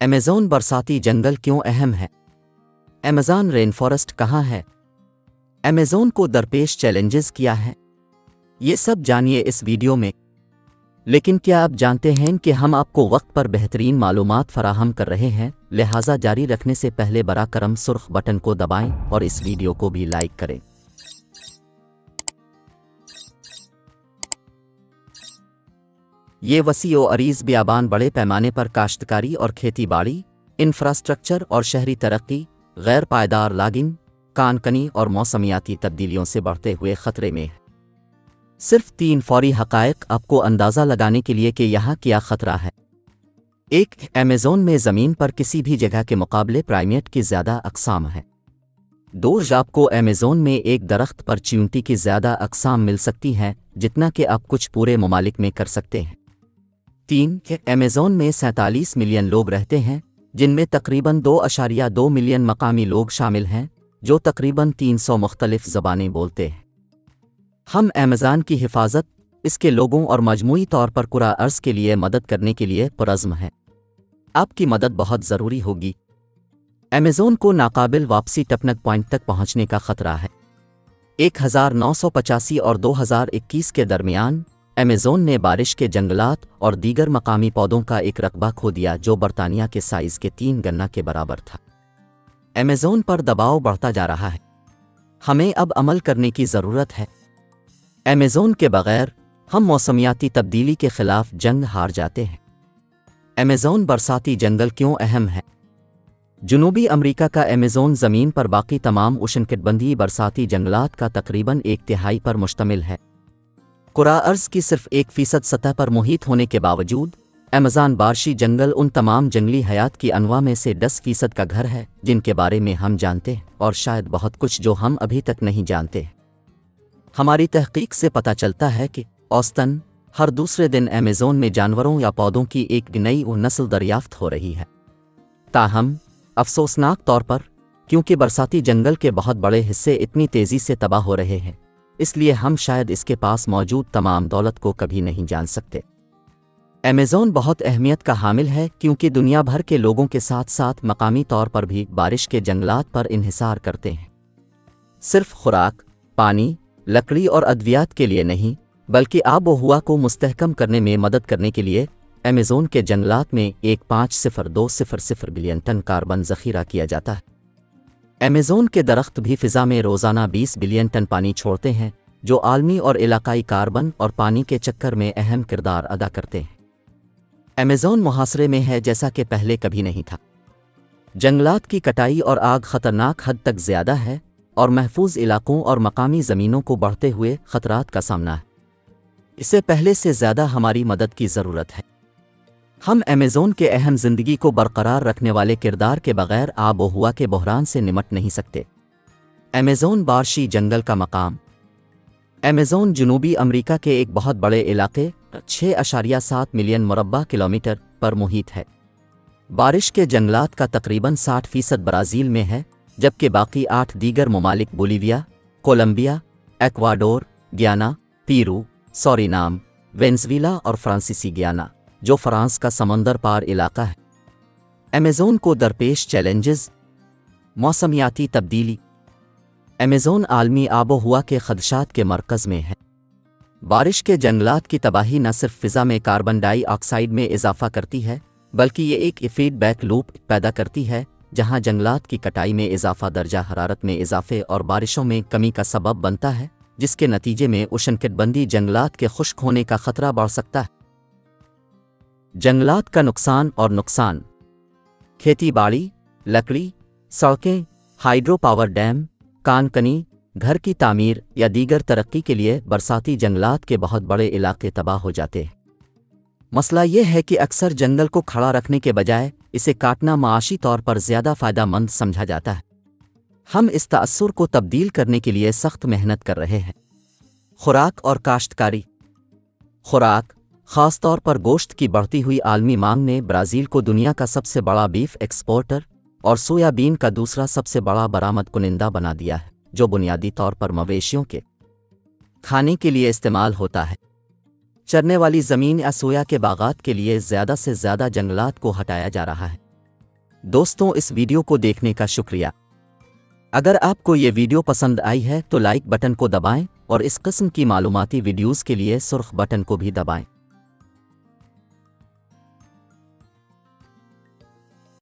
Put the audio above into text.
Amazon برساتی جنگل کیوں اہم ہے؟ ایمیزون رین فارسٹ کہاں ہے؟ ایمیزون کو درپیش چیلنجز کیا ہے؟ یہ سب جانیے اس ویڈیو میں۔ لیکن کیا آپ جانتے ہیں کہ ہم آپ کو وقت پر بہترین معلومات فراہم کر رہے ہیں، لہٰذا جاری رکھنے سے پہلے براہ کرم سرخ بٹن کو دبائیں اور اس ویڈیو کو بھی لائک کریں۔ یہ وسیع و عریض بیابان بڑے پیمانے پر کاشتکاری اور کھیتی باڑی، انفراسٹرکچر اور شہری ترقی، غیر پائیدار لاگنگ، کان کنی اور موسمیاتی تبدیلیوں سے بڑھتے ہوئے خطرے میں ہے۔ صرف 3 فوری حقائق آپ کو اندازہ لگانے کے لیے کہ یہاں کیا خطرہ ہے۔ 1. ایمیزون میں زمین پر کسی بھی جگہ کے مقابلے پرائمیٹ کی زیادہ اقسام ہیں۔ 2. آپ کو ایمیزون میں ایک درخت پر چیونٹی کی زیادہ اقسام مل سکتی ہیں جتنا کہ آپ کچھ پورے ممالک میں کر سکتے ہیں۔ 3. ایمیزون میں 47 ملین لوگ رہتے ہیں، جن میں تقریباً 2.2 ملین مقامی لوگ شامل ہیں جو تقریباً 300 مختلف زبانیں بولتے ہیں۔ ہم ایمیزون کی حفاظت، اس کے لوگوں اور مجموعی طور پر کرۂ ارض کے لیے مدد کرنے کے لیے پرعزم ہیں۔ آپ کی مدد بہت ضروری ہوگی۔ ایمیزون کو ناقابل واپسی ٹپنگ پوائنٹ تک پہنچنے کا خطرہ ہے۔ 1985 اور 2021 کے درمیان ایمیزون نے بارش کے جنگلات اور دیگر مقامی پودوں کا ایک رقبہ کھو دیا جو برطانیہ کے سائز کے 3 گنا کے برابر تھا۔ ایمیزون پر دباؤ بڑھتا جا رہا ہے۔ ہمیں اب عمل کرنے کی ضرورت ہے۔ ایمیزون کے بغیر ہم موسمیاتی تبدیلی کے خلاف جنگ ہار جاتے ہیں۔ ایمیزون برساتی جنگل کیوں اہم ہے؟ جنوبی امریکہ کا ایمیزون زمین پر باقی تمام اشنکٹبندیی برساتی جنگلات کا تقریباً 1/3 پر مشتمل ہے۔ کرۂ ارض کی صرف 1% سطح پر محیط ہونے کے باوجود ایمیزون بارشی جنگل ان تمام جنگلی حیات کی انواع میں سے 10% کا گھر ہے جن کے بارے میں ہم جانتے ہیں، اور شاید بہت کچھ جو ہم ابھی تک نہیں جانتے۔ ہماری تحقیق سے پتہ چلتا ہے کہ اوسطاً ہر دوسرے دن ایمیزون میں جانوروں یا پودوں کی ایک نئی نسل دریافت ہو رہی ہے۔ تاہم افسوسناک طور پر، کیونکہ برساتی جنگل کے بہت بڑے حصے اتنی تیزی سے تباہ ہو رہے ہیں، اس لیے ہم شاید اس کے پاس موجود تمام دولت کو کبھی نہیں جان سکتے۔ ایمیزون بہت اہمیت کا حامل ہے کیونکہ دنیا بھر کے لوگوں کے ساتھ ساتھ مقامی طور پر بھی بارش کے جنگلات پر انحصار کرتے ہیں۔ صرف خوراک، پانی، لکڑی اور ادویات کے لیے نہیں، بلکہ آب و ہوا کو مستحکم کرنے میں مدد کرنے کے لیے ایمیزون کے جنگلات میں 1.5020 بلین ٹن کاربن ذخیرہ کیا جاتا ہے۔ ایمیزون کے درخت بھی فضا میں روزانہ 20 بلین ٹن پانی چھوڑتے ہیں جو عالمی اور علاقائی کاربن اور پانی کے چکر میں اہم کردار ادا کرتے ہیں۔ ایمیزون محاصرے میں ہے جیسا کہ پہلے کبھی نہیں تھا۔ جنگلات کی کٹائی اور آگ خطرناک حد تک زیادہ ہے اور محفوظ علاقوں اور مقامی زمینوں کو بڑھتے ہوئے خطرات کا سامنا ہے۔ اسے پہلے سے زیادہ ہماری مدد کی ضرورت ہے۔ ہم ایمیزون کے اہم زندگی کو برقرار رکھنے والے کردار کے بغیر آب و ہوا کے بحران سے نمٹ نہیں سکتے۔ ایمیزون بارشی جنگل کا مقام۔ ایمیزون جنوبی امریکہ کے ایک بہت بڑے علاقے 6.7 ملین مربع کلومیٹر پر محیط ہے۔ بارش کے جنگلات کا تقریباً 60% برازیل میں ہے، جبکہ باقی 8 دیگر ممالک بولیویا، کولمبیا، ایکواڈور، گیانا، پیرو، سورینام، وینزویلا اور فرانسیسی گیانا، جو فرانس کا سمندر پار علاقہ ہے۔ ایمیزون کو درپیش چیلنجز۔ موسمیاتی تبدیلی۔ ایمیزون عالمی آب و ہوا کے خدشات کے مرکز میں ہے۔ بارش کے جنگلات کی تباہی نہ صرف فضا میں کاربن ڈائی آکسائیڈ میں اضافہ کرتی ہے، بلکہ یہ ایک فیڈ بیک لوپ پیدا کرتی ہے جہاں جنگلات کی کٹائی میں اضافہ درجہ حرارت میں اضافے اور بارشوں میں کمی کا سبب بنتا ہے، جس کے نتیجے میں اشنکٹبندی جنگلات کے خشک ہونے کا خطرہ بڑھ سکتا ہے۔ جنگلات کا نقصان اور نقصان۔ کھیتی باڑی، لکڑی، سڑکیں، ہائیڈرو پاور ڈیم، کان کنی، گھر کی تعمیر یا دیگر ترقی کے لیے برساتی جنگلات کے بہت بڑے علاقے تباہ ہو جاتے ہیں۔ مسئلہ یہ ہے کہ اکثر جنگل کو کھڑا رکھنے کے بجائے اسے کاٹنا معاشی طور پر زیادہ فائدہ مند سمجھا جاتا ہے۔ ہم اس تاثر کو تبدیل کرنے کے لیے سخت محنت کر رہے ہیں۔ خوراک اور کاشتکاری۔ خوراک، خاص طور پر گوشت کی بڑھتی ہوئی عالمی مانگ نے برازیل کو دنیا کا سب سے بڑا بیف ایکسپورٹر اور سویا بین کا دوسرا سب سے بڑا برآمد کنندہ بنا دیا ہے، جو بنیادی طور پر مویشیوں کے کھانے کے لیے استعمال ہوتا ہے۔ چرنے والی زمین یا سویا کے باغات کے لیے زیادہ سے زیادہ جنگلات کو ہٹایا جا رہا ہے۔ دوستوں اس ویڈیو کو دیکھنے کا شکریہ۔ اگر آپ کو یہ ویڈیو پسند آئی ہے تو لائک بٹن کو دبائیں اور اس قسم کی معلوماتی ویڈیوز کے لیے سرخ بٹن کو بھی دبائیں۔